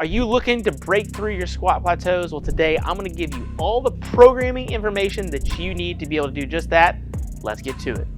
Are you looking to break through your squat plateaus? Well, today I'm going to give you all the programming information that you need to be able to do just that. Let's get to it.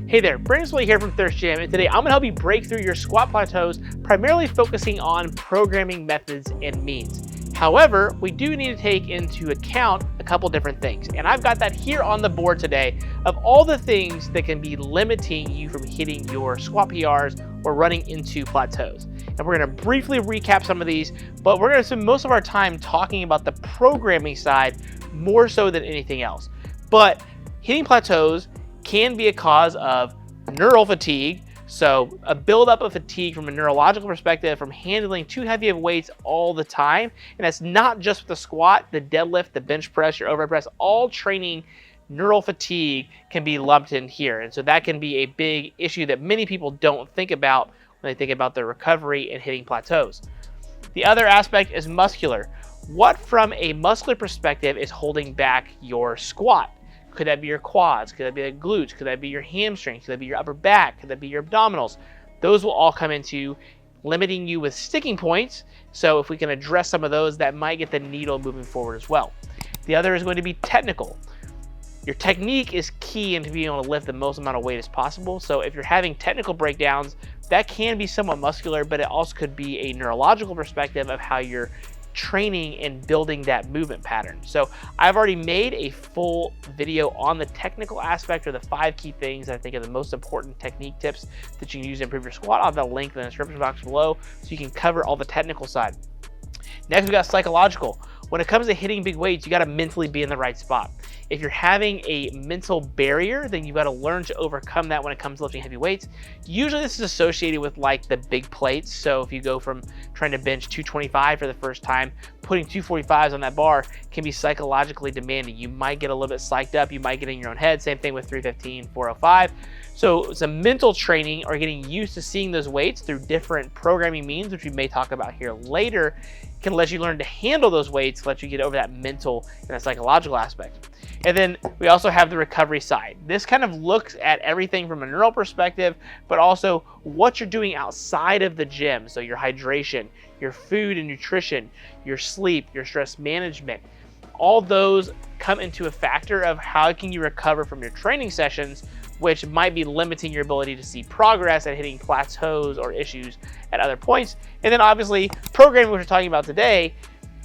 Hey there, Brandon Sway here from Thirst Jam, and today I'm going to help you break through your squat plateaus, primarily focusing on programming methods and means. However, we do need to take into account a couple different things, and I've got that here on the board today of all the things that can be limiting you from hitting your squat PRs or running into plateaus. And we're going to briefly recap some of these, but we're going to spend most of our time talking about the programming side more so than anything else. But hitting plateaus can be a cause of neural fatigue, so a buildup of fatigue from a neurological perspective from handling too heavy of weights all the time. And that's not just the squat, the deadlift, the bench press, your overhead press, all training neural fatigue can be lumped in here. And so that can be a big issue that many people don't think about when they think about their recovery and hitting plateaus. The other aspect is muscular. What from a muscular perspective is holding back your squat? Could that be your quads? Could that be the glutes? Could that be your hamstrings? Could that be your upper back? Could that be your abdominals? Those will all come into limiting you with sticking points. So if we can address some of those, that might get the needle moving forward as well. The other is going to be technical. Your technique is key into being able to lift the most amount of weight as possible. So if you're having technical breakdowns, that can be somewhat muscular, but it also could be a neurological perspective of how you're training and building that movement pattern. So I've already made a full video on the technical aspect, or the 5 key things I think are the most important technique tips that you can use to improve your squat. I'll have the link in the description box below so you can cover all the technical side. Next, we got psychological. When it comes to hitting big weights, you got to mentally be in the right spot. If you're having a mental barrier, then you've got to learn to overcome that when it comes to lifting heavy weights. Usually this is associated with like the big plates. So if you go from trying to bench 225 for the first time, putting 245s on that bar can be psychologically demanding. You might get a little bit psyched up. You might get in your own head. Same thing with 315, 405. So some mental training or getting used to seeing those weights through different programming means, which we may talk about here later, can let you learn to handle those weights, let you get over that mental and that psychological aspect. And then we also have the recovery side. This kind of looks at everything from a neural perspective, but also what you're doing outside of the gym. So your hydration, your food and nutrition, your sleep, your stress management, all those come into a factor of how can you recover from your training sessions, which might be limiting your ability to see progress and hitting plateaus or issues at other points. And then obviously programming, which we're talking about today,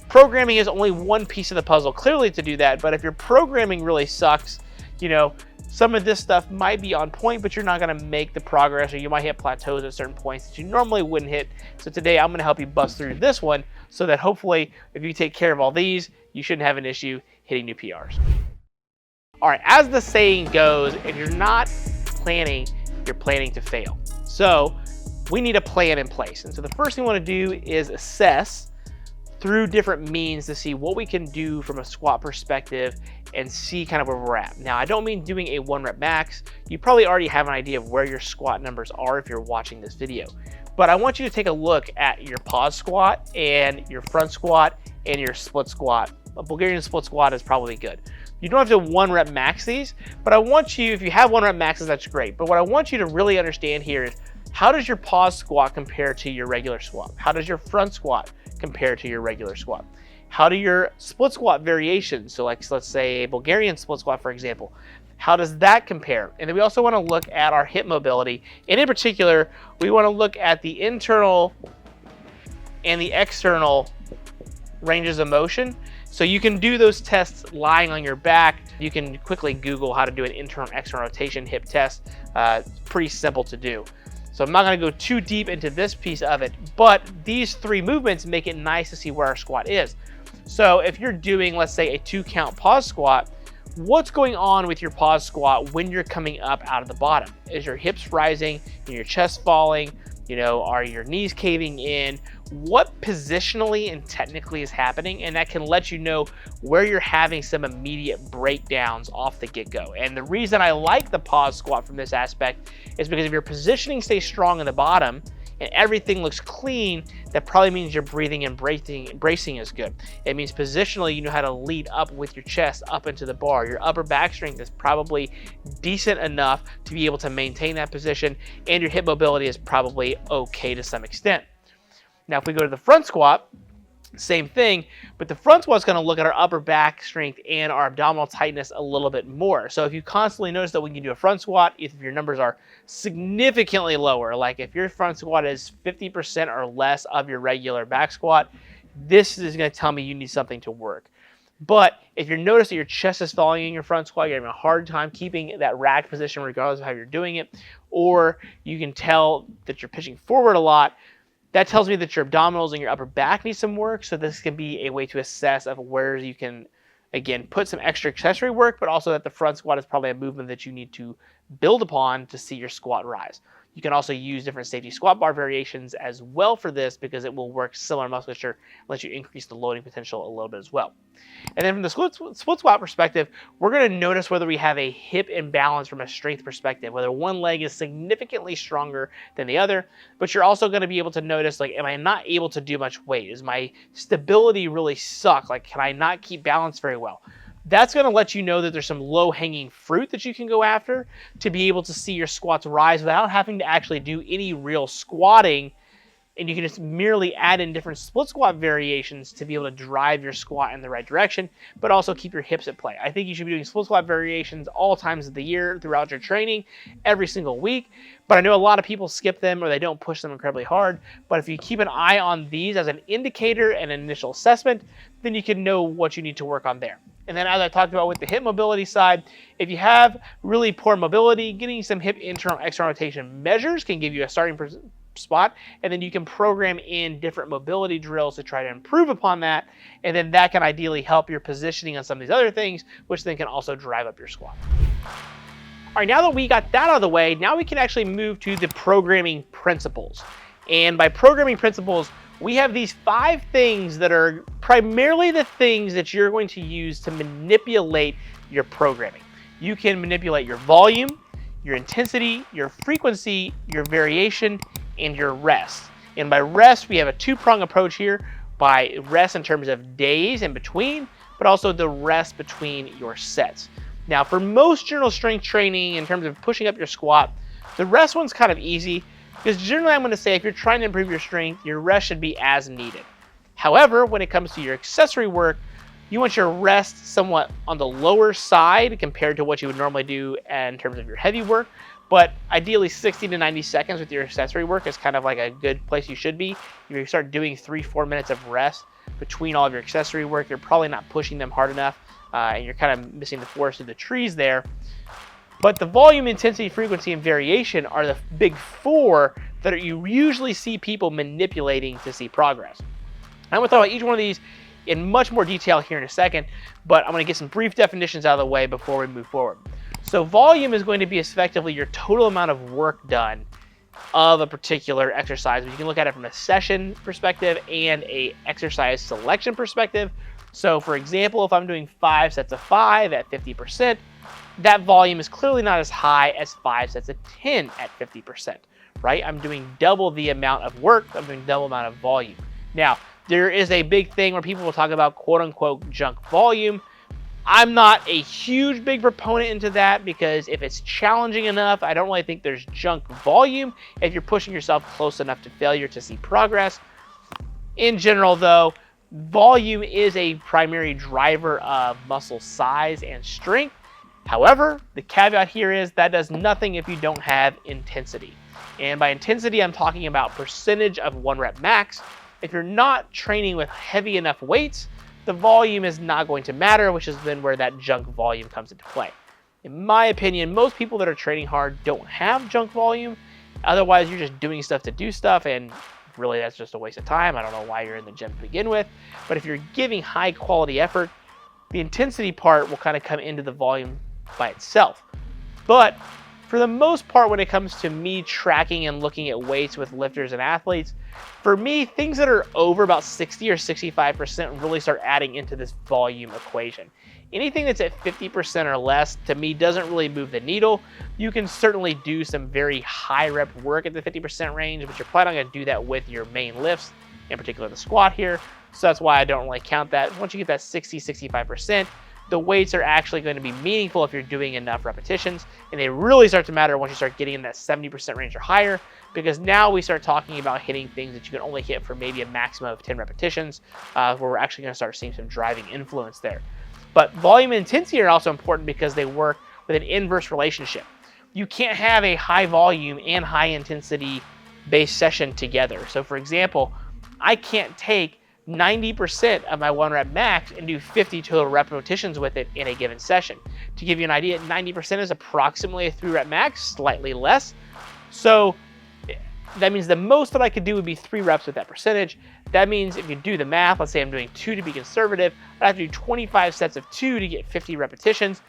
programming is only one piece of the puzzle clearly to do that. But if your programming really sucks, you know, some of this stuff might be on point, but you're not going to make the progress, or you might hit plateaus at certain points that you normally wouldn't hit. So today I'm going to help you bust through this one so that hopefully if you take care of all these, you shouldn't have an issue hitting new PRs. All right, as the saying goes, if you're not planning, you're planning to fail. So we need a plan in place. And so the first thing we want to do is assess through different means to see what we can do from a squat perspective and see kind of where we're at. Now, I don't mean doing a 1 rep max. You probably already have an idea of where your squat numbers are if you're watching this video. But I want you to take a look at your pause squat and your front squat and your split squat. A Bulgarian split squat is probably good. You don't have to 1 rep max these, but I want you, if you have 1 rep maxes, that's great. But what I want you to really understand here is, how does your pause squat compare to your regular squat? How does your front squat compare to your regular squat? How do your split squat variations, so like let's say a Bulgarian split squat, for example, how does that compare? And then we also want to look at our hip mobility. And in particular, we want to look at the internal and the external ranges of motion. So you can do those tests lying on your back. You can quickly Google how to do an internal and external rotation hip test. It's pretty simple to do. So I'm not going to go too deep into this piece of it, but these 3 movements make it nice to see where our squat is. So if you're doing, let's say, a 2 count pause squat, what's going on with your pause squat when you're coming up out of the bottom? Is your hips rising and your chest falling? You know, are your knees caving in? What positionally and technically is happening? And that can let you know where you're having some immediate breakdowns off the get-go. And the reason I like the pause squat from this aspect is because if your positioning stays strong in the bottom, and everything looks clean, that probably means your breathing and bracing is good. It means positionally you know how to lead up with your chest up into the bar. Your upper back strength is probably decent enough to be able to maintain that position, and your hip mobility is probably okay to some extent. Now, if we go to the front squat, same thing, but the front squat is going to look at our upper back strength and our abdominal tightness a little bit more. So if you constantly notice that when you do a front squat, if your numbers are significantly lower, like if your front squat is 50% or less of your regular back squat, this is going to tell me you need something to work. But if you notice that your chest is falling in your front squat, you're having a hard time keeping that rack position regardless of how you're doing it, or you can tell that you're pitching forward a lot, that tells me that your abdominals and your upper back need some work. So this can be a way to assess of where you can, again, put some extra accessory work, but also that the front squat is probably a movement that you need to build upon to see your squat rise. You can also use different safety squat bar variations as well for this, because it will work similar musculature and let you increase the loading potential a little bit as well. And then from the split squat perspective, we're going to notice whether we have a hip imbalance from a strength perspective, whether one leg is significantly stronger than the other. But you're also going to be able to notice, like, am I not able to do much weight? Is my stability really suck? Like, can I not keep balance very well? That's going to let you know that there's some low-hanging fruit that you can go after to be able to see your squats rise without having to actually do any real squatting. And you can just merely add in different split squat variations to be able to drive your squat in the right direction, but also keep your hips at play. I think you should be doing split squat variations all times of the year throughout your training, every single week. But I know a lot of people skip them or they don't push them incredibly hard. But if you keep an eye on these as an indicator and an initial assessment, then you can know what you need to work on there. And then, as I talked about with the hip mobility side, if you have really poor mobility, getting some hip internal external rotation measures can give you a starting spot, and then you can program in different mobility drills to try to improve upon that, and then that can ideally help your positioning on some of these other things, which then can also drive up your squat. All right, now that we got that out of the way, now we can actually move to the programming principles. And by programming principles, we have these 5 things that are primarily the things that you're going to use to manipulate your programming. You can manipulate your volume, your intensity, your frequency, your variation, and your rest. And by rest, we have a 2-prong approach here. By rest in terms of days in between, but also the rest between your sets. Now, for most general strength training, in terms of pushing up your squat, the rest one's kind of easy, because generally I'm going to say if you're trying to improve your strength, your rest should be as needed. However, when it comes to your accessory work, you want your rest somewhat on the lower side compared to what you would normally do in terms of your heavy work. But ideally 60 to 90 seconds with your accessory work is kind of like a good place you should be. If you start doing 3-4 minutes of rest between all of your accessory work, you're probably not pushing them hard enough, and you're kind of missing the forest of the trees there. But the volume, intensity, frequency, and variation are the big 4 that you usually see people manipulating to see progress. I'm going to talk about each one of these in much more detail here in a second, but I'm going to get some brief definitions out of the way before we move forward. So volume is going to be effectively your total amount of work done of a particular exercise. You can look at it from a session perspective and a exercise selection perspective. So for example, if I'm doing 5 sets of 5 at 50%, that volume is clearly not as high as 5 sets of 10 at 50%, right? I'm doing double the amount of work, I'm doing double amount of volume. Now, there is a big thing where people will talk about quote unquote junk volume. I'm not a huge big proponent into that, because if it's challenging enough, I don't really think there's junk volume if you're pushing yourself close enough to failure to see progress. In general though, volume is a primary driver of muscle size and strength. However, the caveat here is that does nothing if you don't have intensity. And by intensity, I'm talking about percentage of 1 rep max. If you're not training with heavy enough weights, the volume is not going to matter, which is then where that junk volume comes into play. In my opinion, most people that are training hard don't have junk volume. Otherwise, you're just doing stuff to do stuff, and really that's just a waste of time. I don't know why you're in the gym to begin with. But if you're giving high quality effort, the intensity part will kind of come into the volume by itself. But for the most part, when it comes to me tracking and looking at weights with lifters and athletes, for me, things that are over about 60 or 65% really start adding into this volume equation. Anything that's at 50% or less, to me, doesn't really move the needle. You can certainly do some very high rep work at the 50% range, but you're probably not going to do that with your main lifts, in particular the squat here. So that's why I don't really count that. Once you get that 60, 65%, the weights are actually going to be meaningful if you're doing enough repetitions, and they really start to matter once you start getting in that 70% range or higher, because now we start talking about hitting things that you can only hit for maybe a maximum of 10 repetitions, where we're actually going to start seeing some driving influence there. But volume and intensity are also important because they work with an inverse relationship. You can't have a high volume and high intensity based session together. So for example, I can't take 90% of my 1 rep max and do 50 total repetitions with it in a given session. To give you an idea, 90% is approximately a 3 rep max, slightly less. So that means the most that I could do would be 3 reps with that percentage. That means if you do the math, let's say I'm doing 2 to be conservative, I have to do 25 sets of 2 to get 50 repetitions.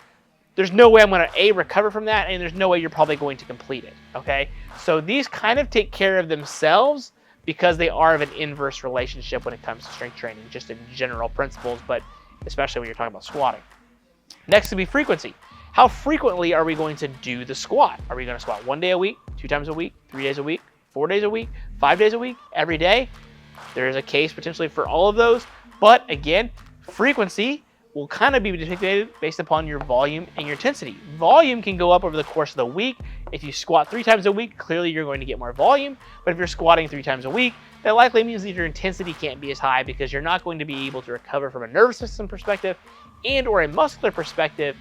There's no way I'm going to recover from that, and there's no way you're probably going to complete it, okay? So these kind of take care of themselves because they are of an inverse relationship when it comes to strength training, just in general principles, but especially when you're talking about squatting. Next would be frequency. How frequently are we going to do the squat? Are we going to squat 1 day a week, 2 times a week, 3 days a week, 4 days a week, 5 days a week, every day? There is a case potentially for all of those, but again, frequency will kind of be dictated based upon your volume and your intensity. Volume can go up over the course of the week. If you squat 3 times a week, clearly you're going to get more volume, but if you're squatting 3 times a week, that likely means that your intensity can't be as high because you're not going to be able to recover from a nervous system perspective and or a muscular perspective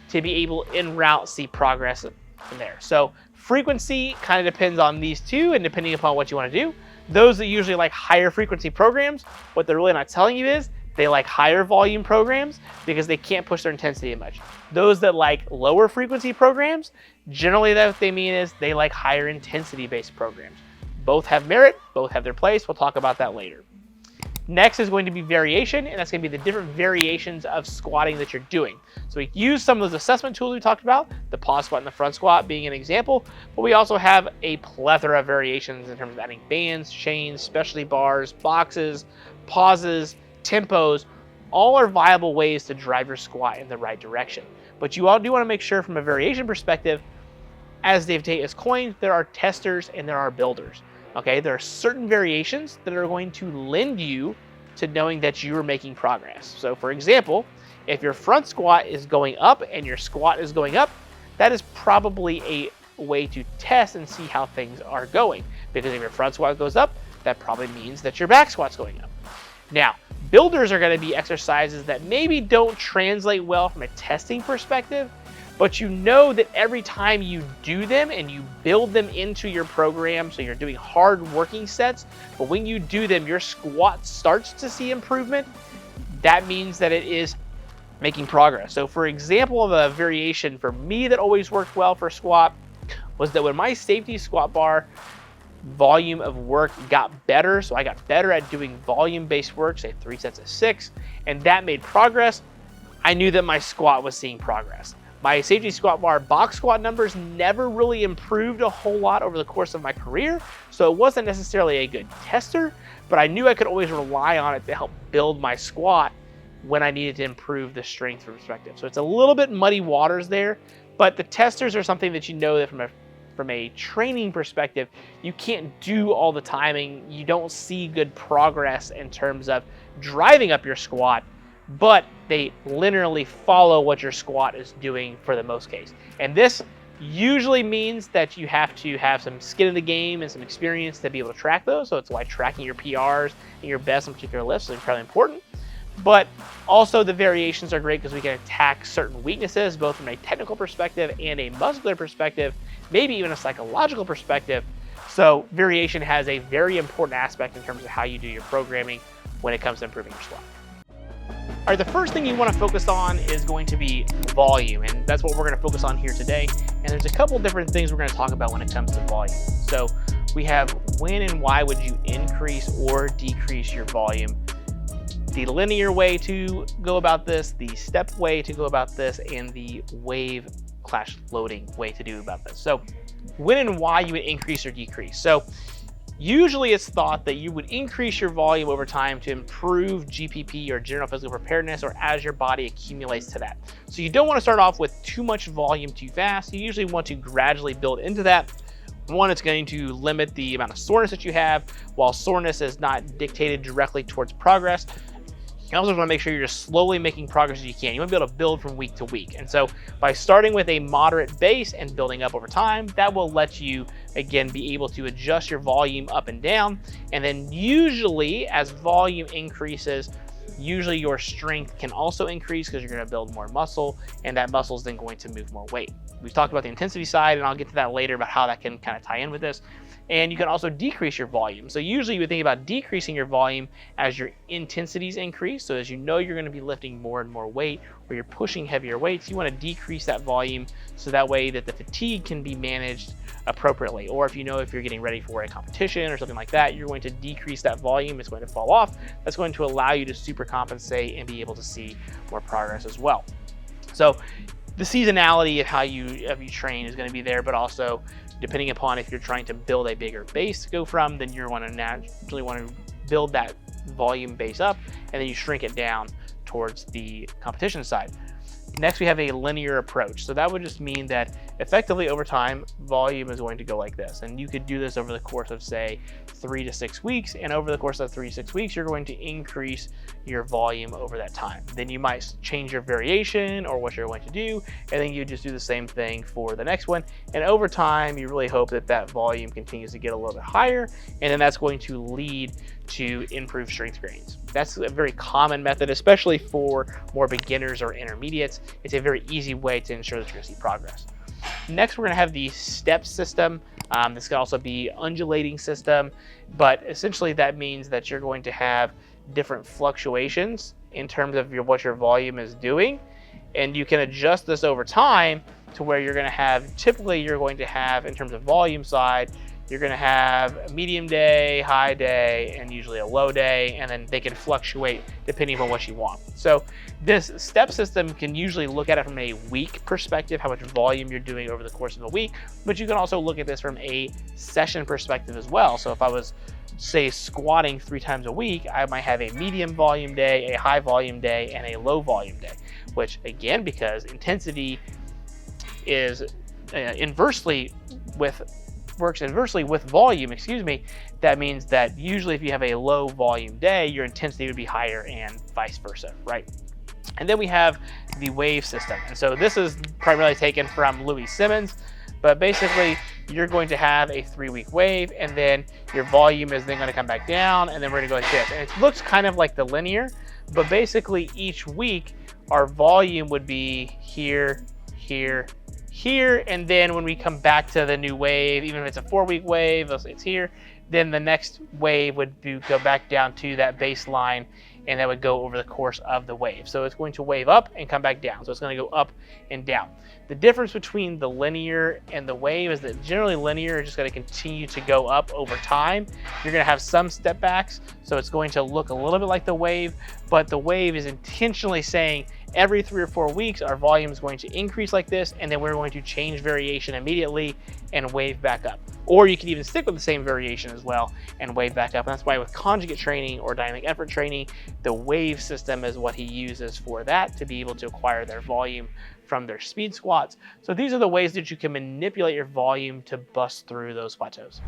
to be able en route see progress from there. So frequency kind of depends on these two, and depending upon what you want to do. Those that usually like higher frequency programs, what they're really not telling you is they like higher volume programs because they can't push their intensity as much. Those that like lower frequency programs, generally what they mean is they like higher intensity based programs. Both have merit, both have their place. We'll talk about that later. Next is going to be variation, and that's going to be the different variations of squatting that you're doing. So we use some of those assessment tools we talked about, the pause squat and the front squat being an example, but we also have a plethora of variations in terms of adding bands, chains, specialty bars, boxes, pauses, tempos. All are viable ways to drive your squat in the right direction. But you all do want to make sure from a variation perspective, as Dave Tate has coined, there are testers and there are builders. Okay, there are certain variations that are going to lend you to knowing that you are making progress. So for example, if your front squat is going up and your squat is going up, that is probably a way to test and see how things are going. Because if your front squat goes up, that probably means that your back squat's going up. Now, builders are going to be exercises that maybe don't translate well from a testing perspective, but you know that every time you do them and you build them into your program, so you're doing hard working sets, but when you do them, your squat starts to see improvement, that means that it is making progress. So for example of a variation for me that always worked well for squat was that when my safety squat bar volume of work got better, so I got better at doing volume-based work, say 3 sets of 6, and that made progress, I knew that my squat was seeing progress. My safety squat bar box squat numbers never really improved a whole lot over the course of my career, so it wasn't necessarily a good tester, but I knew I could always rely on it to help build my squat when I needed to improve the strength perspective. So it's a little bit muddy waters there, but the testers are something that you know that from a training perspective, you can't do all the time, and you don't see good progress in terms of driving up your squat, but they linearly follow what your squat is doing for the most case. And this usually means that you have to have some skin in the game and some experience to be able to track those. So it's why tracking your PRs and your best on particular lifts is incredibly important. But also the variations are great because we can attack certain weaknesses, both from a technical perspective and a muscular perspective, maybe even a psychological perspective. So variation has a very important aspect in terms of how you do your programming when it comes to improving your squat. All right, the first thing you want to focus on is going to be volume, and that's what we're going to focus on here today. And there's a couple different things we're going to talk about when it comes to volume. So we have when and why would you increase or decrease your volume, the linear way to go about this, the step way to go about this, and the wave / loading way to do about this. So when and why you would increase or decrease. So Usually it's thought that you would increase your volume over time to improve GPP or general physical preparedness, or as your body accumulates to that. So you don't want to start off with too much volume too fast. You usually want to gradually build into that. One, it's going to limit the amount of soreness that you have. While soreness is not dictated directly towards progress, you also want to make sure you're just slowly making progress as you can. You want to be able to build from week to week. And so by starting with a moderate base and building up over time, that will let you, again, be able to adjust your volume up and down. And then usually as volume increases, usually your strength can also increase because you're going to build more muscle, and that muscle is then going to move more weight. We've talked about the intensity side, and I'll get to that later about how that can kind of tie in with this. And you can also decrease your volume. So usually you would think about decreasing your volume as your intensities increase. So as you know you're going to be lifting more and more weight, or you're pushing heavier weights, you want to decrease that volume so that way that the fatigue can be managed appropriately. Or if you know if you're getting ready for a competition or something like that, you're going to decrease that volume. It's going to fall off. That's going to allow you to super compensate and be able to see more progress as well. So the seasonality of how you train is going to be there, but also depending upon if you're trying to build a bigger base to go from, then you want to naturally want to build that volume base up, and then you shrink it down towards the competition side. Next, we have a linear approach. So that would just mean that effectively over time, volume is going to go like this. And you could do this over the course of, say, 3 to 6 weeks. And over the course of 3 to 6 weeks, you're going to increase your volume over that time. Then you might change your variation or what you're going to do. And then you just do the same thing for the next one. And over time, you really hope that that volume continues to get a little bit higher. And then that's going to lead to improved strength gains. That's a very common method, especially for more beginners or intermediates. It's a very easy way to ensure that you're going to see progress. Next, we're going to have the step system. This can also be undulating system, but essentially that means that you're going to have different fluctuations in terms of what your volume is doing, and you can adjust this over time to where you're going to have, typically you're going to have, in terms of volume side, you're going to have a medium day, high day, and usually a low day, and then they can fluctuate depending on what you want. So this step system can usually look at it from a week perspective, how much volume you're doing over the course of a week, but you can also look at this from a session perspective as well. So if I was, say, squatting 3 times a week, I might have a medium volume day, a high volume day, and a low volume day, which again, because intensity is works inversely with volume, that means that usually if you have a low volume day, your intensity would be higher and vice versa, right? And then we have the wave system. And so this is primarily taken from Louis Simmons, but basically you're going to have a 3-week wave, and then your volume is then going to come back down, and then we're going to go like this. And it looks kind of like the linear, but basically each week our volume would be here, here, here, and then when we come back to the new wave, even if it's a 4-week wave, it's here, then the next wave would go back down to that baseline, and that would go over the course of the wave. So it's going to wave up and come back down. So it's going to go up and down. The difference between the linear and the wave is that generally linear is just going to continue to go up over time. You're going to have some step backs, so it's going to look a little bit like the wave, but the wave is intentionally saying every 3 or 4 weeks, our volume is going to increase like this, and then we're going to change variation immediately and wave back up. Or you can even stick with the same variation as well and wave back up. And that's why with conjugate training or dynamic effort training, the wave system is what he uses for that, to be able to acquire their volume from their speed squats. So these are the ways that you can manipulate your volume to bust through those plateaus.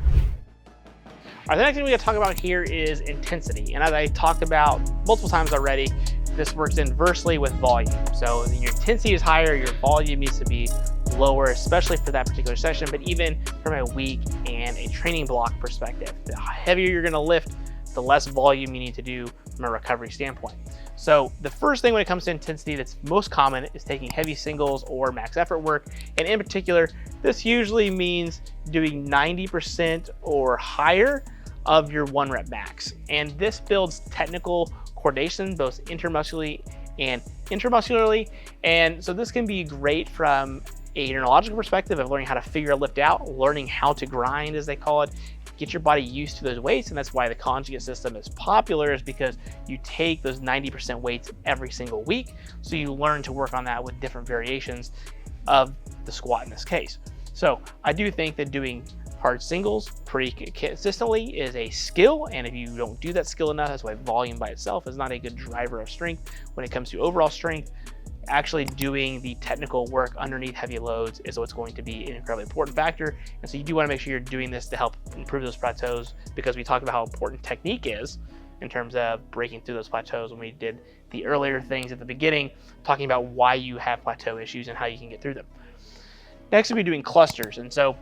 All right, the next thing we're going to talk about here is intensity. And as I talked about multiple times already, this works inversely with volume. So your intensity is higher, your volume needs to be lower, especially for that particular session, but even from a week and a training block perspective. The heavier you're going to lift, the less volume you need to do from a recovery standpoint. So the first thing when it comes to intensity that's most common is taking heavy singles or max effort work. And in particular, this usually means doing 90% or higher of your 1 rep max. And this builds technical coordination, both intermuscularly and intramuscularly. And so this can be great from a neurological perspective of learning how to figure a lift out, learning how to grind, as they call it, get your body used to those weights. And that's why the conjugate system is popular, is because you take those 90% weights every single week. So you learn to work on that with different variations of the squat in this case. So I do think that doing Hard singles pretty consistently is a skill, and if you don't do that skill enough, that's why volume by itself is not a good driver of strength when it comes to overall strength. Actually doing the technical work underneath heavy loads is what's going to be an incredibly important factor. And so you do want to make sure you're doing this to help improve those plateaus, because we talked about how important technique is in terms of breaking through those plateaus when we did the earlier things at the beginning, talking about why you have plateau issues and how you can get through them. Next, we'll be doing clusters. And so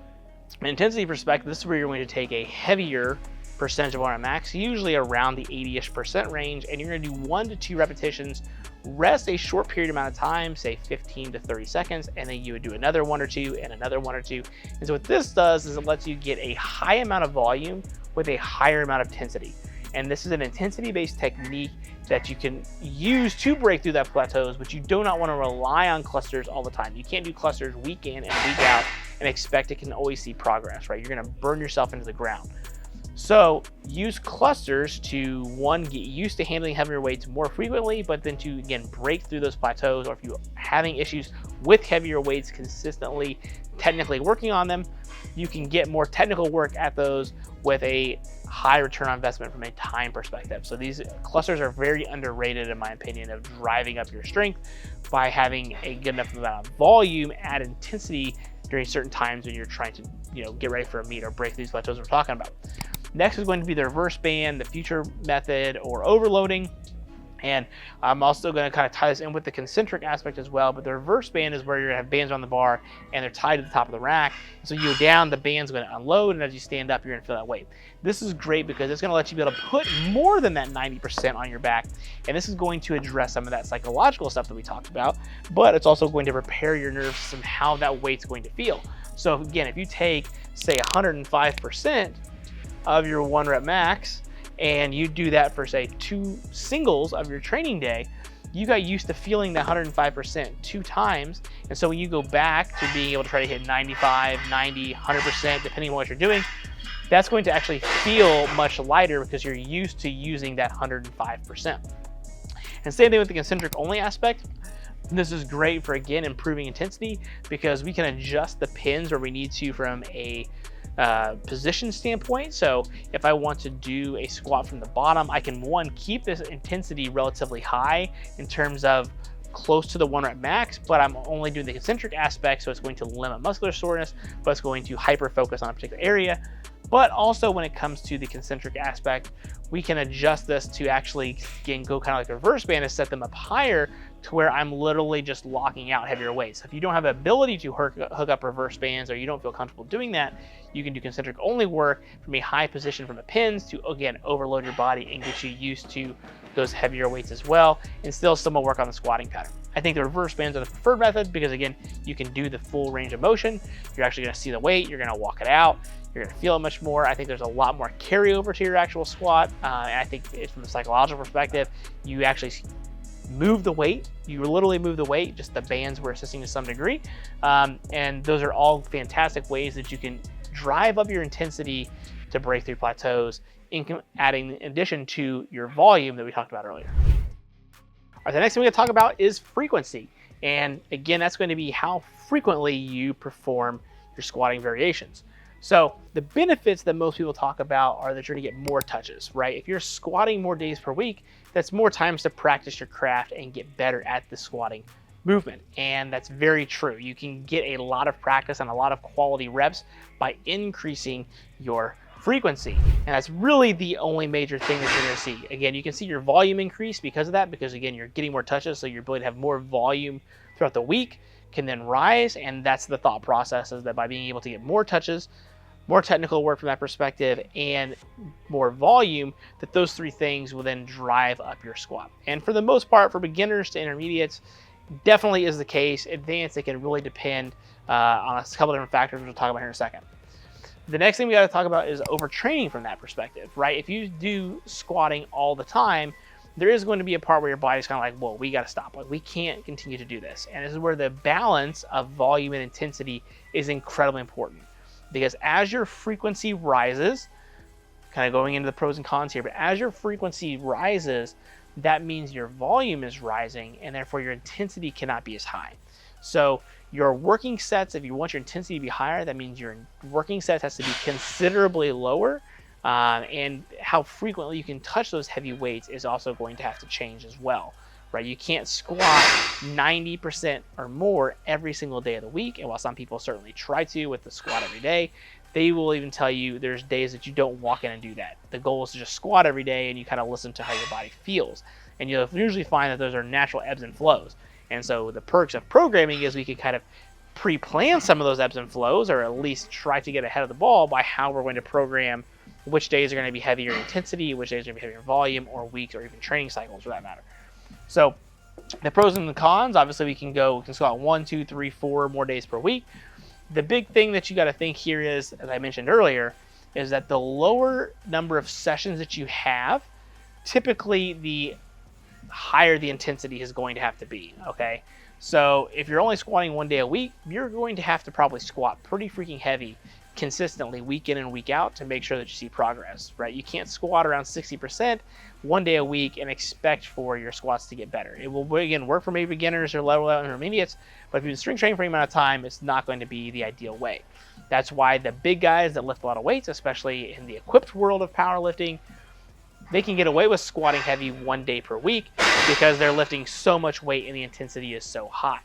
from an intensity perspective, this is where you're going to take a heavier percentage of on max, usually around the 80-ish% range, and you're going to do 1 to 2 repetitions, rest a short period amount of time, say 15 to 30 seconds, and then you would do another 1 or 2 and another 1 or 2. And so what this does is it lets you get a high amount of volume with a higher amount of intensity. And this is an intensity-based technique that you can use to break through that plateaus, but you do not want to rely on clusters all the time. You can't do clusters week in and week out and expect it can always see progress, right? You're going to burn yourself into the ground. So use clusters to, one, get used to handling heavier weights more frequently, but then to, again, break through those plateaus, or if you're having issues with heavier weights consistently, technically working on them, you can get more technical work at those with a high return on investment from a time perspective. So these clusters are very underrated, in my opinion, of driving up your strength by having a good enough amount of volume at intensity during certain times when you're trying to, get ready for a meet or break these plateaus we're talking about. Next is going to be the reverse band, the future method, or overloading. And I'm also going to kind of tie this in with the concentric aspect as well, but the reverse band is where you're going to have bands on the bar and they're tied to the top of the rack. So you go down, the band's going to unload, and as you stand up, you're going to feel that weight. This is great because it's going to let you be able to put more than that 90% on your back, and this is going to address some of that psychological stuff that we talked about, but it's also going to prepare your nervous system how that weight's going to feel. So again, if you take, say, 105% of your 1 rep max, and you do that for, say, 2 singles of your training day, you got used to feeling that 105% 2 times. And so when you go back to being able to try to hit 95, 90, 100%, depending on what you're doing, that's going to actually feel much lighter because you're used to using that 105%. And same thing with the concentric only aspect. This is great for, again, improving intensity because we can adjust the pins where we need to from a position standpoint. So if I want to do a squat from the bottom, I can, one, keep this intensity relatively high in terms of close to the 1 rep max, but I'm only doing the concentric aspect, so it's going to limit muscular soreness, but it's going to hyper focus on a particular area. But also when it comes to the concentric aspect, we can adjust this to actually, again, go kind of like a reverse band and set them up higher to where I'm literally just locking out heavier weights. If you don't have the ability to hook up reverse bands, or you don't feel comfortable doing that, you can do concentric only work from a high position from the pins to, again, overload your body and get you used to those heavier weights as well, and still somewhat work on the squatting pattern. I think the reverse bands are the preferred method because, again, you can do the full range of motion. You're actually going to see the weight, you're going to walk it out, you're going to feel it much more. I think there's a lot more carryover to your actual squat, and I think it's from a psychological perspective, you actually move the weight. You literally move the weight, just the bands were assisting to some degree, and those are all fantastic ways that you can drive up your intensity to break through plateaus, adding in addition to your volume that we talked about earlier. All right, the next thing we're going to talk about is frequency, and again, that's going to be how frequently you perform your squatting variations. So the benefits that most people talk about are that you're going to get more touches, right? If you're squatting more days per week, that's more times to practice your craft and get better at the squatting movement. And that's very true. You can get a lot of practice and a lot of quality reps by increasing your frequency. And that's really the only major thing that you're going to see. Again, you can see your volume increase because of that, because again, you're getting more touches, so your ability to have more volume throughout the week can then rise. And that's the thought process, is that by being able to get more touches, more technical work from that perspective, and more volume, that those 3 things will then drive up your squat. And for the most part, for beginners to intermediates, definitely is the case. Advanced, it can really depend on a couple different factors, which we'll talk about here in a second. The next thing we got to talk about is overtraining from that perspective, right? If you do squatting all the time, there is going to be a part where your body's kind of like, whoa, we got to stop. Like, we can't continue to do this. And this is where the balance of volume and intensity is incredibly important. Because as your frequency rises, kind of going into the pros and cons here, but as your frequency rises, that means your volume is rising, and therefore your intensity cannot be as high. So your working sets, if you want your intensity to be higher, that means your working sets has to be considerably lower. And how frequently you can touch those heavy weights is also going to have to change as well, right? You can't squat 90% or more every single day of the week. And while some people certainly try to with the squat every day, they will even tell you there's days that you don't walk in and do that. The goal is to just squat every day and you kind of listen to how your body feels. And you'll usually find that those are natural ebbs and flows. And so the perks of programming is we can kind of pre-plan some of those ebbs and flows, or at least try to get ahead of the ball by how we're going to program which days are going to be heavier in intensity, which days are going to be heavier in volume, or weeks, or even training cycles for that matter. So the pros and the cons, obviously we can squat 1, 2, 3, 4 more days per week. The big thing that you got to think here is, as I mentioned earlier, is that the lower number of sessions that you have, typically the higher the intensity is going to have to be, okay? So if you're only squatting 1 day a week, you're going to have to probably squat pretty freaking heavy consistently week in and week out to make sure that you see progress, right? You can't squat around 60% 1 day a week and expect for your squats to get better. It will, again, work for maybe beginners or level out intermediates, but if you've been strength training for any amount of time, it's not going to be the ideal way. That's why the big guys that lift a lot of weights, especially in the equipped world of powerlifting, they can get away with squatting heavy 1 day per week because they're lifting so much weight and the intensity is so high.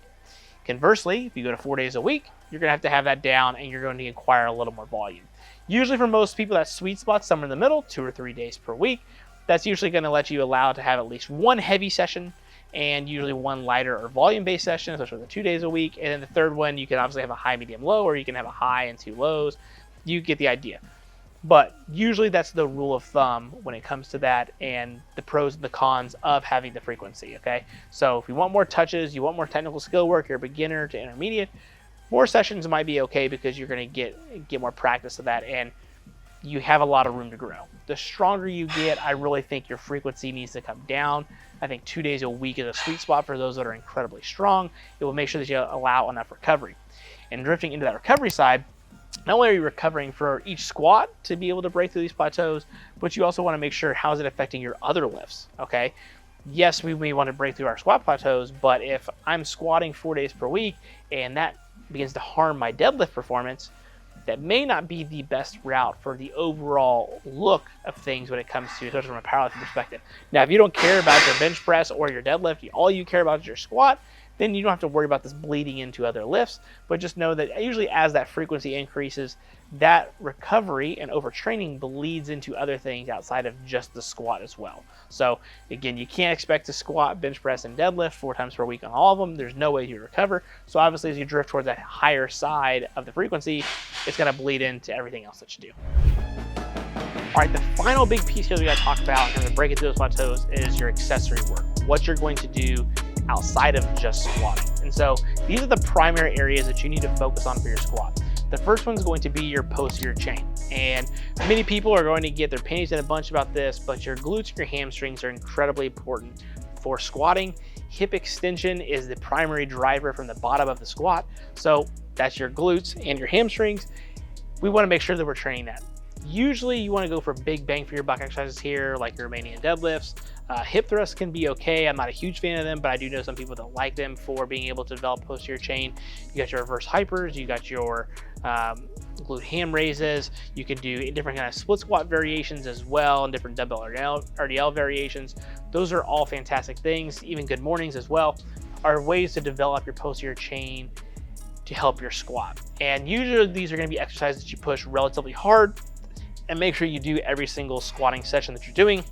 Conversely, if you go to 4 days a week, you're going to have that down and you're going to acquire a little more volume. Usually for most people, that sweet spot somewhere in the middle, 2 or 3 days per week. That's usually going to let you allow to have at least one heavy session and usually one lighter or volume-based session, especially the 2 days a week. And then the third one, you can obviously have a high, medium, low, or you can have a high and 2 lows. You get the idea. But usually that's the rule of thumb when it comes to that, and the pros and the cons of having the frequency, okay? So if you want more touches, you want more technical skill work, you're a beginner to intermediate, more sessions might be okay because you're going to get more practice of that, and you have a lot of room to grow. The stronger you get, I really think your frequency needs to come down. I think 2 days a week is a sweet spot for those that are incredibly strong. It will make sure that you allow enough recovery. And drifting into that recovery side, not only are you recovering for each squat to be able to break through these plateaus, but you also want to make sure how is it affecting your other lifts, okay? Yes, we may want to break through our squat plateaus, but if I'm squatting 4 days per week and that begins to harm my deadlift performance, that may not be the best route for the overall look of things when it comes to, especially from a powerlifting perspective. Now, if you don't care about your bench press or your deadlift, all you care about is your squat, then you don't have to worry about this bleeding into other lifts, but just know that usually as that frequency increases, that recovery and overtraining bleeds into other things outside of just the squat as well. So again, you can't expect to squat, bench press, and deadlift 4 times per week on all of them. There's no way you recover. So obviously as you drift towards that higher side of the frequency, it's gonna bleed into everything else that you do. All right, the final big piece here that we gotta talk about in terms of breaking through those plateaus is your accessory work. What you're going to do outside of just squatting. And so these are the primary areas that you need to focus on for your squat. The first one's going to be your posterior chain. And many people are going to get their panties in a bunch about this, but your glutes and your hamstrings are incredibly important for squatting. Hip extension is the primary driver from the bottom of the squat. So that's your glutes and your hamstrings. We want to make sure that we're training that. Usually you want to go for big bang for your buck exercises here, like your Romanian deadlifts. Hip thrusts can be okay. I'm not a huge fan of them, but I do know some people that like them for being able to develop posterior chain. You got your reverse hypers, you got your glute ham raises. You can do different kind of split squat variations as well, and different dumbbell RDL variations. Those are all fantastic things. Even good mornings as well are ways to develop your posterior chain to help your squat. And usually these are going to be exercises that you push relatively hard, and make sure you do every single squatting session that you're doing.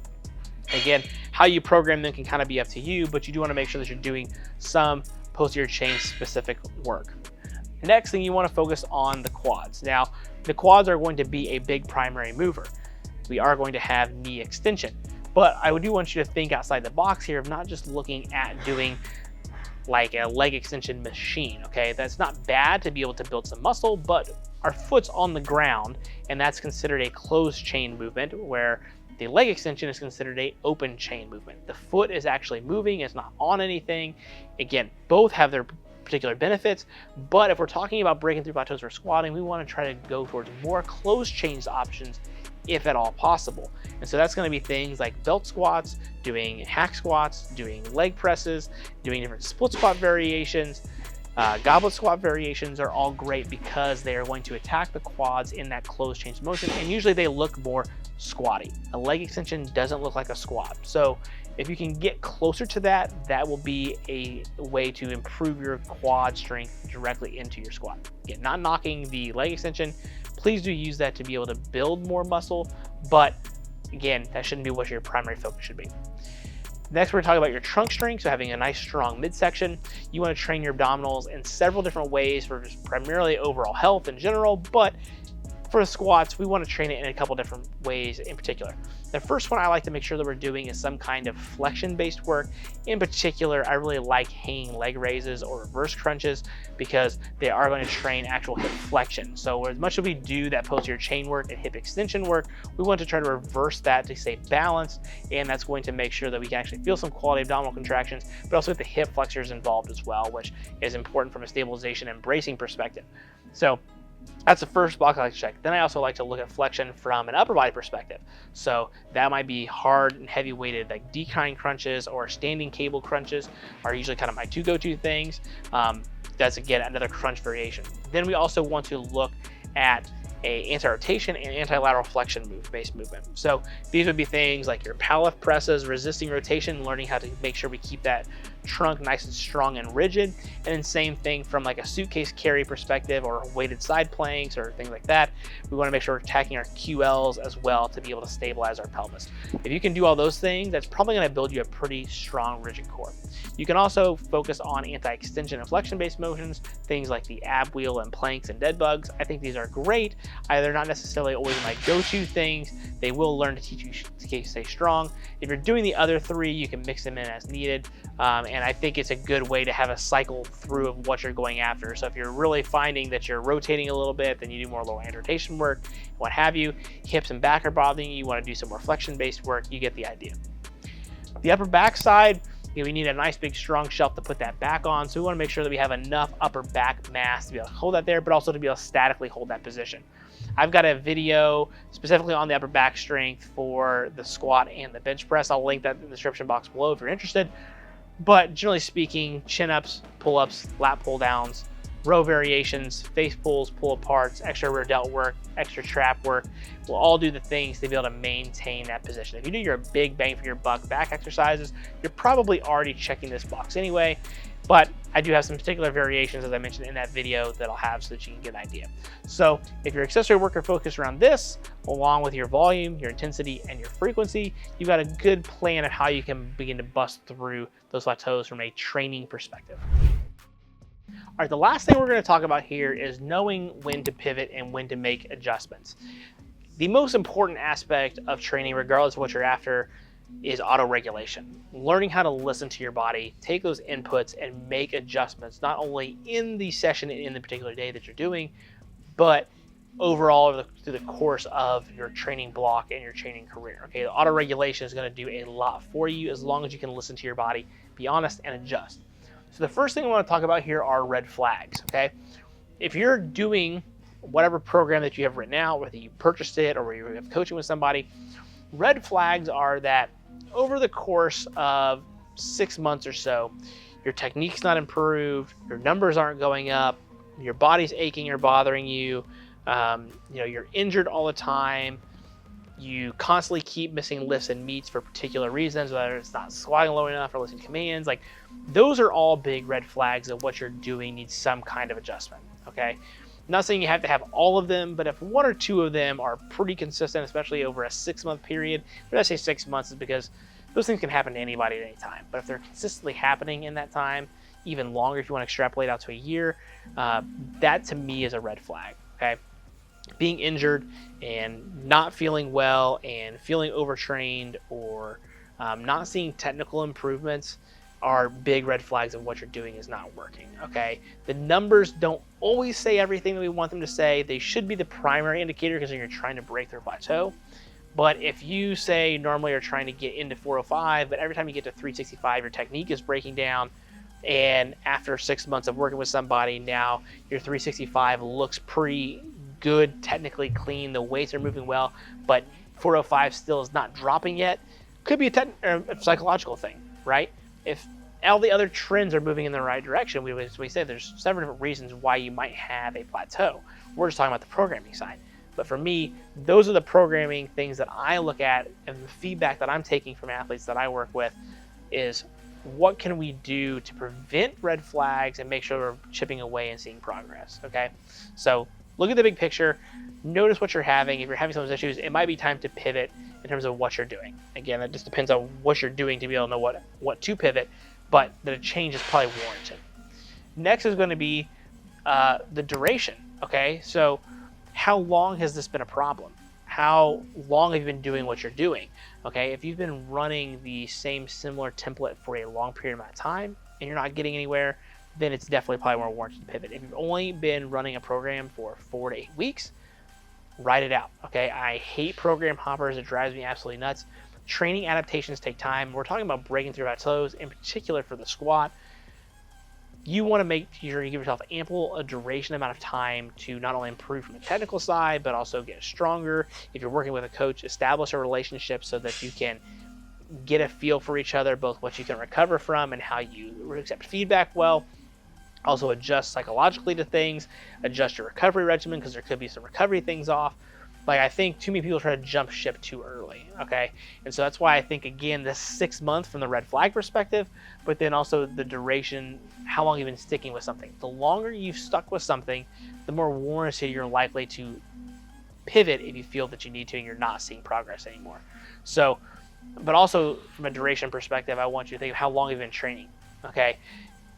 Again, how you program them can kind of be up to you, but you do want to make sure that you're doing some posterior chain specific work. Next thing, you want to focus on the quads. Now, the quads are going to be a big primary mover. We are going to have knee extension, but I do want you to think outside the box here of not just looking at doing like a leg extension machine, okay? That's not bad to be able to build some muscle, but our foot's on the ground, and that's considered a closed chain movement, where the leg extension is considered a open chain movement. The foot is actually moving, it's not on anything. Again, both have their particular benefits, but if we're talking about breaking through plateaus or squatting, we want to try to go towards more closed chains options if at all possible. And so that's going to be things like belt squats, doing hack squats, doing leg presses, doing different split squat variations, Goblet squat variations are all great because they are going to attack the quads in that closed change motion, and usually they look more squatty. A leg extension doesn't look like a squat. So if you can get closer to that, that will be a way to improve your quad strength directly into your squat. Again, not knocking the leg extension. Please do use that to be able to build more muscle, but again, that shouldn't be what your primary focus should be. Next, we're going to talk about your trunk strength, so having a nice strong midsection. You want to train your abdominals in several different ways for just primarily overall health in general, but for the squats, we want to train it in a couple different ways in particular. The first one I like to make sure that we're doing is some kind of flexion-based work. In particular, I really like hanging leg raises or reverse crunches because they are going to train actual hip flexion. So as much as we do that posterior chain work and hip extension work, we want to try to reverse that to stay balanced, and that's going to make sure that we can actually feel some quality abdominal contractions, but also get the hip flexors involved as well, which is important from a stabilization and bracing perspective. So that's the first block I like to check. Then I also like to look at flexion from an upper body perspective. So that might be hard and heavy weighted, like decline crunches or standing cable crunches are usually kind of my two go-to things. That's again another crunch variation. Then we also want to look at a anti-rotation and anti-lateral flexion based movement. So these would be things like your powerlift presses, resisting rotation, learning how to make sure we keep that trunk nice and strong and rigid. And then same thing from like a suitcase carry perspective or weighted side planks or things like that. We want to make sure we're attacking our QLs as well to be able to stabilize our pelvis. If you can do all those things, that's probably going to build you a pretty strong rigid core. You can also focus on anti-extension and flexion based motions, things like the ab wheel and planks and dead bugs. I think these are great. They're not necessarily always my go-to things. They will learn to teach you to stay strong. If you're doing the other three, you can mix them in as needed. And I think it's a good way to have a cycle through of what you're going after. So if you're really finding that you're rotating a little bit, then you do more lower hand rotation work, what have you. Hips and back are bothering you, you want to do some more flexion-based work, you get the idea. The upper back side, we need a nice big strong shelf to put that back on. So we want to make sure that we have enough upper back mass to be able to hold that there, but also to be able to statically hold that position. I've got a video specifically on the upper back strength for the squat and the bench press. I'll link that in the description box below if you're interested. But generally speaking, chin-ups, pull-ups, lat pull-downs, row variations, face pulls, pull-aparts, extra rear delt work, extra trap work, will all do the things to be able to maintain that position. If you do your big bang for your buck back exercises, you're probably already checking this box anyway. But I do have some particular variations, as I mentioned in that video, that I'll have so that you can get an idea. So if your accessory work are focused around this, along with your volume, your intensity, and your frequency, you've got a good plan of how you can begin to bust through those plateaus from a training perspective. All right, the last thing we're going to talk about here is knowing when to pivot and when to make adjustments. The most important aspect of training, regardless of what you're after, is auto-regulation. Learning how to listen to your body, take those inputs and make adjustments, not only in the session and in the particular day that you're doing, but overall through the course of your training block and your training career. Okay, the auto-regulation is going to do a lot for you as long as you can listen to your body, be honest, and adjust. So the first thing I want to talk about here are red flags. Okay, if you're doing whatever program that you have written out, whether you purchased it or you have coaching with somebody, red flags are that over the course of 6 months or so, your technique's not improved, your numbers aren't going up, your body's aching or bothering you, you're injured all the time, you constantly keep missing lifts and meets for particular reasons, whether it's not squatting low enough or listening to commands. Like, those are all big red flags of what you're doing needs some kind of adjustment. Okay, I'm not saying you have to have all of them, but if one or two of them are pretty consistent, especially over a 6 month period, when I say 6 months is because those things can happen to anybody at any time. But if they're consistently happening in that time, even longer if you want to extrapolate out to a year, that to me is a red flag. Okay, being injured and not feeling well and feeling overtrained or not seeing technical improvements are big red flags of what you're doing is not working. Okay, the numbers don't always say everything that we want them to say. They should be the primary indicator because you're trying to break through a plateau. But if you say normally you're trying to get into 405, but every time you get to 365, your technique is breaking down, and after 6 months of working with somebody, now your 365 looks pretty good, technically clean, the weights are moving well, but 405 still is not dropping yet, could be a psychological thing, right? If all the other trends are moving in the right direction. We say there's several different reasons why you might have a plateau. We're just talking about the programming side. But for me, those are the programming things that I look at, and the feedback that I'm taking from athletes that I work with is, what can we do to prevent red flags and make sure we're chipping away and seeing progress, okay? So look at the big picture, notice what you're having. If you're having some of those issues, it might be time to pivot in terms of what you're doing. Again, it just depends on what you're doing to be able to know what to pivot, but that a change is probably warranted. Next is going to be the duration, okay? So how long has this been a problem? How long have you been doing what you're doing? Okay, if you've been running the same similar template for a long period of time and you're not getting anywhere, then it's definitely probably more warranted to pivot. If you've only been running a program for 4 to 8 weeks, write it out. Okay, I hate program hoppers. It drives me absolutely nuts. Training adaptations take time. We're talking about breaking through plateaus, in particular for the squat. You want to make sure you give yourself a duration amount of time to not only improve from the technical side, but also get stronger. If you're working with a coach, establish a relationship so that you can get a feel for each other, both what you can recover from and how you accept feedback well. Also adjust psychologically to things, adjust your recovery regimen, because there could be some recovery things off. Like, I think too many people try to jump ship too early, okay? And so that's why I think, again, this 6 months from the red flag perspective, but then also the duration, how long you've been sticking with something. The longer you've stuck with something, the more warranted you're likely to pivot if you feel that you need to and you're not seeing progress anymore. So, but also from a duration perspective, I want you to think of how long you've been training, okay?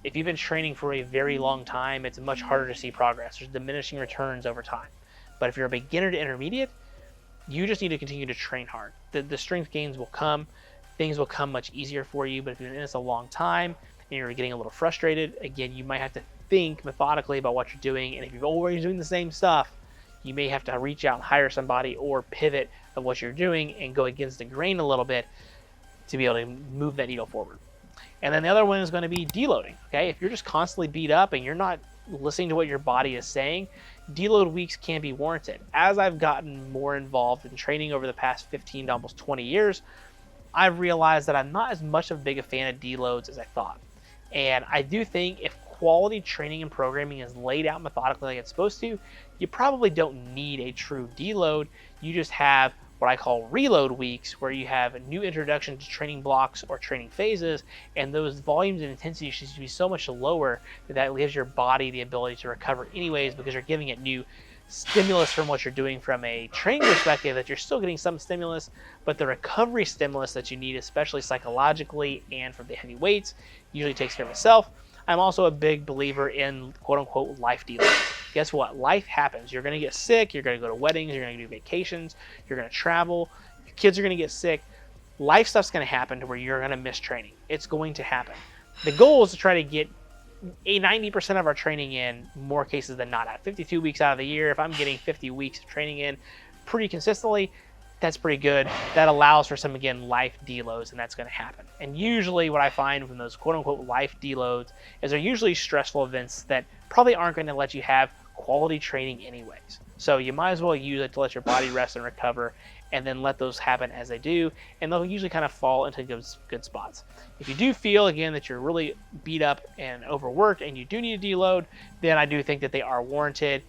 If you've been training for a very long time, it's much harder to see progress. There's diminishing returns over time. But if you're a beginner to intermediate, you just need to continue to train hard. The strength gains will come. Things will come much easier for you. But if you've been in this a long time and you're getting a little frustrated, again, you might have to think methodically about what you're doing. And if you're always doing the same stuff, you may have to reach out and hire somebody or pivot of what you're doing and go against the grain a little bit to be able to move that needle forward. And then the other one is going to be deloading. Okay, if you're just constantly beat up and you're not listening to what your body is saying, deload weeks can be warranted. As I've gotten more involved in training over the past 15 to almost 20 years, I've realized that I'm not as much of a big a fan of deloads as I thought. And I do think if quality training and programming is laid out methodically like it's supposed to, you probably don't need a true deload. You just have what I call reload weeks, where you have a new introduction to training blocks or training phases, and those volumes and intensity should be so much lower that gives your body the ability to recover anyways, because you're giving it new stimulus from what you're doing from a training perspective, that you're still getting some stimulus, but the recovery stimulus that you need, especially psychologically and from the heavy weights, usually takes care of itself. I'm also a big believer in quote-unquote life deloads. Guess what? Life happens. You're going to get sick. You're going to go to weddings. You're going to do vacations. You're going to travel. Your kids are going to get sick. Life stuff's going to happen to where you're going to miss training. It's going to happen. The goal is to try to get 90% of our training in, more cases than not. At 52 weeks out of the year, if I'm getting 50 weeks of training in pretty consistently, that's pretty good. That allows for some, again, life deloads, and that's going to happen. And usually what I find from those quote-unquote life deloads is they're usually stressful events that probably aren't going to let you have quality training anyways. So you might as well use it to let your body rest and recover, and then let those happen as they do, and they'll usually kind of fall into good spots. If you do feel, again, that you're really beat up and overworked and you do need a deload, then I do think that they are warranted.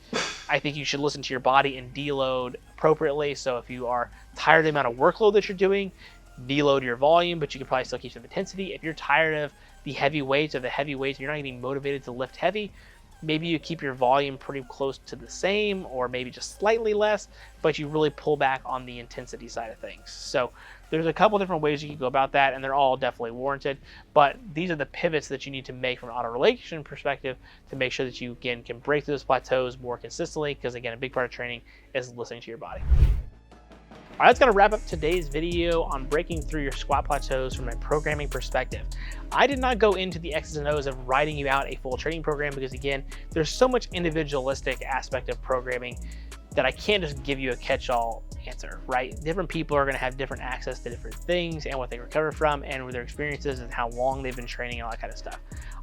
I think you should listen to your body and deload appropriately. So if you are tired of the amount of workload that you're doing, deload your volume, but you can probably still keep some intensity. If you're tired of the heavy weights and you're not getting motivated to lift heavy, maybe you keep your volume pretty close to the same, or maybe just slightly less, but you really pull back on the intensity side of things. So there's a couple different ways you can go about that, and they're all definitely warranted. But these are the pivots that you need to make from an auto-relation perspective to make sure that you, again, can break through those plateaus more consistently, because, again, a big part of training is listening to your body. All right, that's going to wrap up today's video on breaking through your squat plateaus from a programming perspective. I did not go into the X's and O's of writing you out a full training program because, again, there's so much individualistic aspect of programming that I can't just give you a catch-all answer, right? Different people are going to have different access to different things and what they recover from and their experiences and how long they've been training and all that kind of stuff.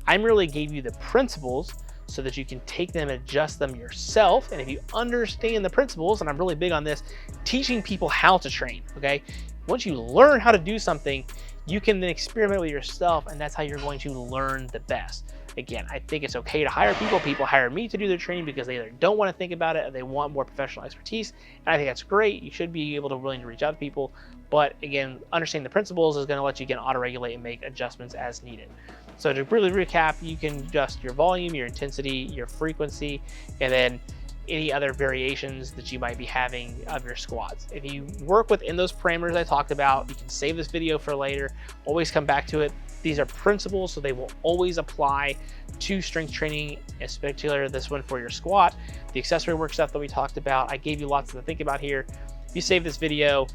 I merely gave you the principles so that you can take them and adjust them yourself. And if you understand the principles, and I'm really big on this, teaching people how to train, okay? Once you learn how to do something, you can then experiment with yourself, and that's how you're going to learn the best. Again, I think it's okay to hire people. People hire me to do their training because they either don't want to think about it or they want more professional expertise. And I think that's great. You should be able to willing to reach out to people. But again, understanding the principles is going to let you, again, auto-regulate and make adjustments as needed. So to really recap, you can adjust your volume, your intensity, your frequency, and then any other variations that you might be having of your squats. If you work within those parameters I talked about, you can save this video for later, always come back to it. These are principles, so they will always apply to strength training, in particular this one for your squat. The accessory work stuff that we talked about, I gave you lots to think about here. If you save this video,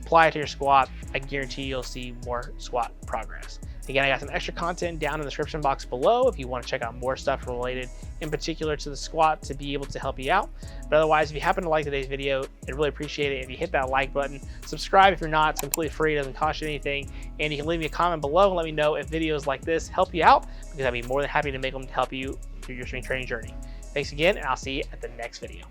apply it to your squat, I guarantee you'll see more squat progress. Again, I got some extra content down in the description box below if you want to check out more stuff related in particular to the squat to be able to help you out. But otherwise, if you happen to like today's video, I'd really appreciate it if you hit that like button. Subscribe if you're not, it's completely free, it doesn't cost you anything. And you can leave me a comment below and let me know if videos like this help you out, because I'd be more than happy to make them to help you through your strength training journey. Thanks again, and I'll see you at the next video.